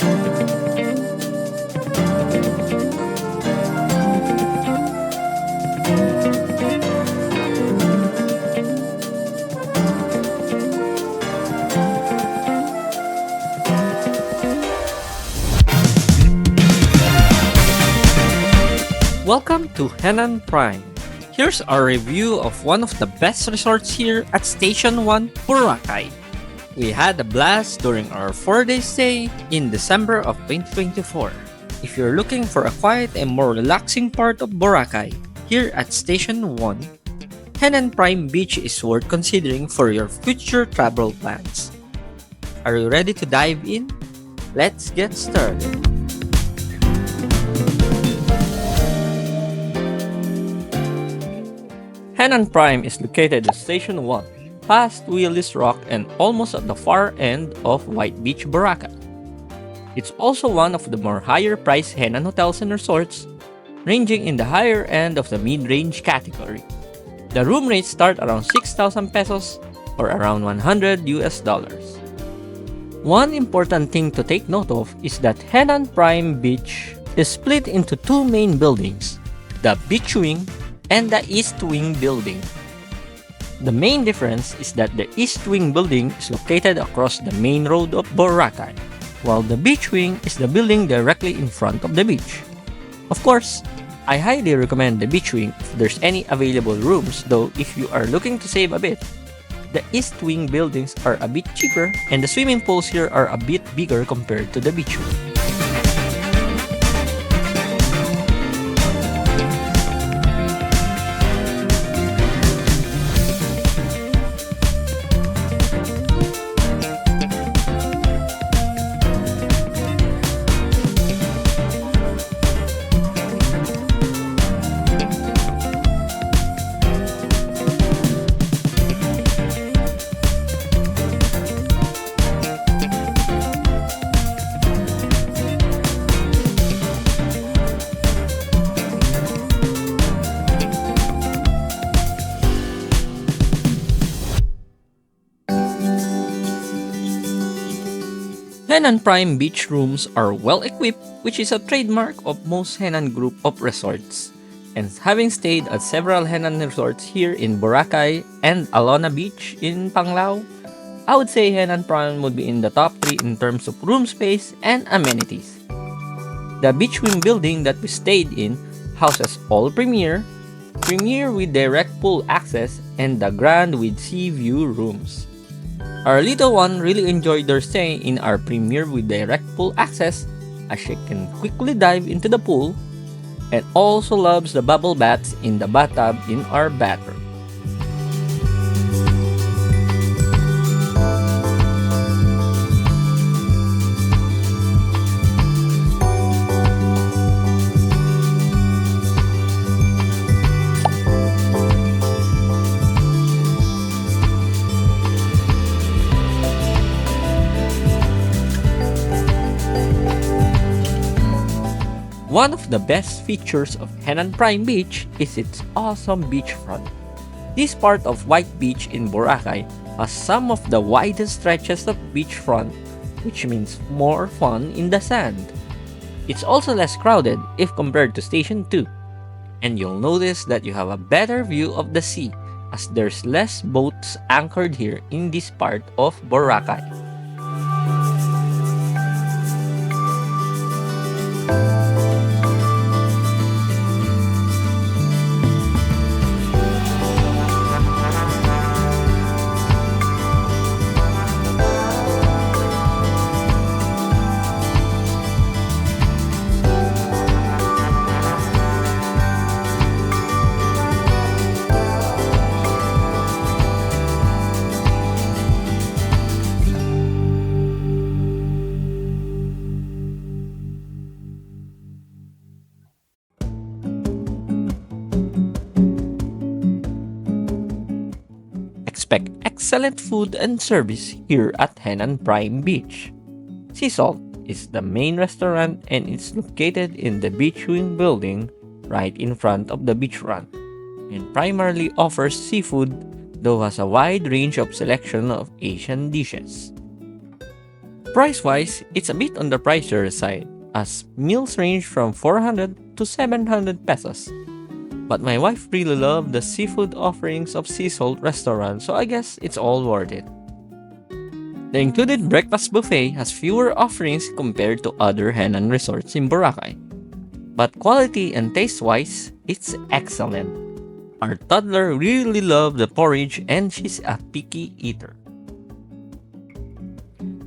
Welcome to Henann Prime. Here's our review of one of the best resorts here at Station 1, Boracay. We had a blast during our 4-day stay in December of 2024. If you're looking for a quiet and more relaxing part of Boracay, here at Station 1, Henann Prime Beach is worth considering for your future travel plans. Are you ready to dive in? Let's get started. Henann Prime is located at Station 1, past Willis Rock and almost at the far end of White Beach, Boracay. It's also one of the more higher-priced Henann hotels and resorts, ranging in the higher end of the mid-range category. The room rates start around 6,000 pesos or around $100. One important thing to take note of is that Henann Prime Beach is split into two main buildings, the Beach Wing and the East Wing building. The main difference is that the East Wing building is located across the main road of Boracay, while the Beach Wing is the building directly in front of the beach. Of course, I highly recommend the Beach Wing if there's any available rooms, though if you are looking to save a bit, the East Wing buildings are a bit cheaper and the swimming pools here are a bit bigger compared to the Beach Wing. Henann Prime Beach rooms are well equipped, which is a trademark of most Henann group of resorts. And having stayed at several Henann resorts here in Boracay and Alona Beach in Panglao, I would say Henann Prime would be in the top 3 in terms of room space and amenities. The Beach Wing building that we stayed in houses all Premier with direct pool access, and the Grand with sea view rooms. Our little one really enjoyed their stay in our Premier with direct pool access, as she can quickly dive into the pool, and also loves the bubble baths in the bathtub in our bathroom. One of the best features of Henann Prime Beach is its awesome beachfront. This part of White Beach in Boracay has some of the widest stretches of beachfront, which means more fun in the sand. It's also less crowded if compared to Station 2, and you'll notice that you have a better view of the sea as there's less boats anchored here in this part of Boracay. Expect excellent food and service here at Henann Prime Beach. Sea Salt is the main restaurant and it's located in the Beach Wing building right in front of the beachfront, and primarily offers seafood, though has a wide range of selection of Asian dishes. Price-wise, it's a bit on the pricier side, as meals range from 400 to 700 pesos. But my wife really loved the seafood offerings of Sea Salt restaurant, so I guess it's all worth it. The included breakfast buffet has fewer offerings compared to other Henann resorts in Boracay. But quality and taste-wise, it's excellent. Our toddler really loved the porridge and she's a picky eater.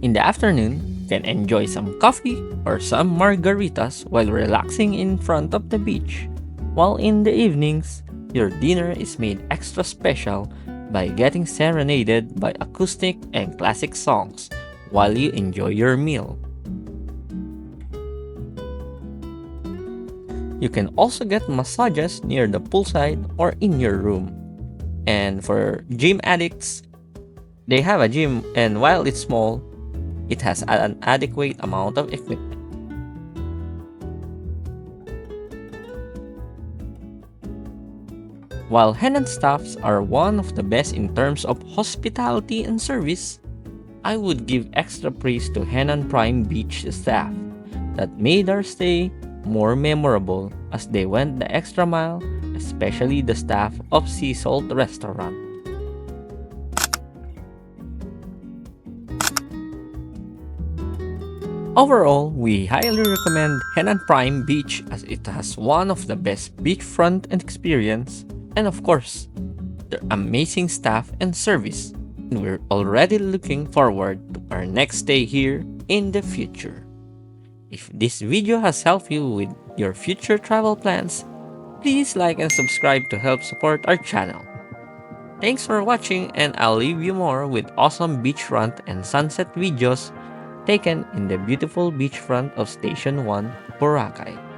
In the afternoon, you can enjoy some coffee or some margaritas while relaxing in front of the beach. While in the evenings, your dinner is made extra special by getting serenaded by acoustic and classic songs while you enjoy your meal. You can also get massages near the poolside or in your room. And for gym addicts, they have a gym, and while it's small, it has an adequate amount of equipment. While Henann staffs are one of the best in terms of hospitality and service, I would give extra praise to Henann Prime Beach staff that made our stay more memorable as they went the extra mile, especially the staff of Sea Salt Restaurant. Overall, we highly recommend Henann Prime Beach as it has one of the best beachfront experience and of course, their amazing staff and service. And we're already looking forward to our next stay here in the future. If this video has helped you with your future travel plans, please like and subscribe to help support our channel. Thanks for watching, and I'll leave you more with awesome beachfront and sunset videos taken in the beautiful beachfront of Station 1, Boracay.